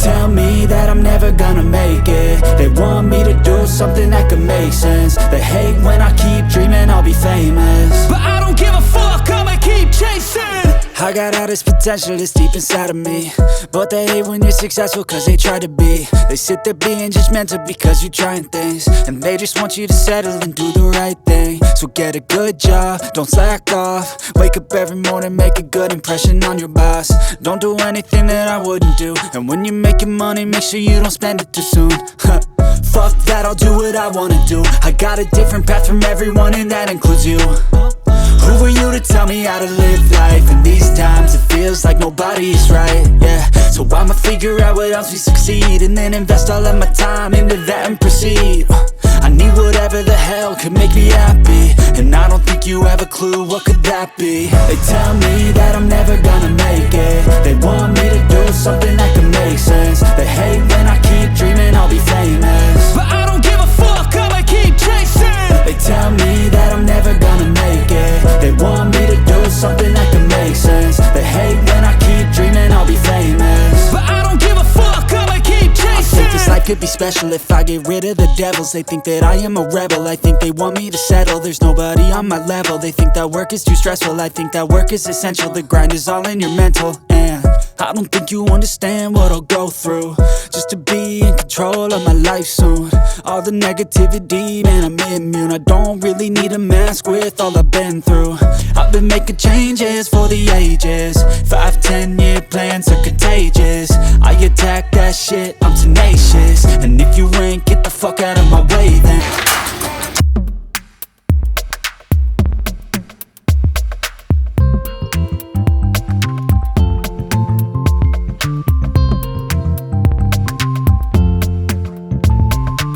tell me that I'm never gonna make it. They want me to do something that could make sense. They hate when I keep dreaming I'll be famous, but I don't give a fuck, I'ma keep chasing. I got all this potential that's deep inside of me, but they hate when you're successful cause they try to be. They sit there being judgmental because you're trying things, and they just want you to settle and do the right thing. So get a good job, don't slack off. Wake up every morning, make a good impression on your boss. Don't do anything that I wouldn't do, and when you're making money, make sure you don't spend it too soon. Fuck that, I'll do what I wanna do. I got a different path from everyone, and that includes you. Who are you to tell me how to live life? In these times it feels like nobody is right, yeah. So I'ma figure out what else we succeed, and then invest all of my time into that and proceed. I need whatever the hell could make me happy, and I don't think you have a clue what could that be. They tell me that I'm never gonna make it. They want me to do something that could make sense. They hate when I keep dreaming I'll be famous, but I don't give a fuck, I'ma keep chasing. They tell me that I'm never gonna make it. They want me to do something that can make sense. They hate when I keep dreaming I'll be famous, but I don't give a fuck, I'ma keep chasing. I think this life could be special if I get rid of the devils. They think that I am a rebel, I think they want me to settle. There's nobody on my level. They think that work is too stressful, I think that work is essential. The grind is all in your mental, and I don't think you understand what I'll go through just to be in control of my life soon. All the negativity, man, I'm immune. I don't really need a mask with all I've been through. I've been making changes for the ages. 5-10 year plans are contagious. I attack that shit, I'm tenacious. And if you ain't, get the fuck out of my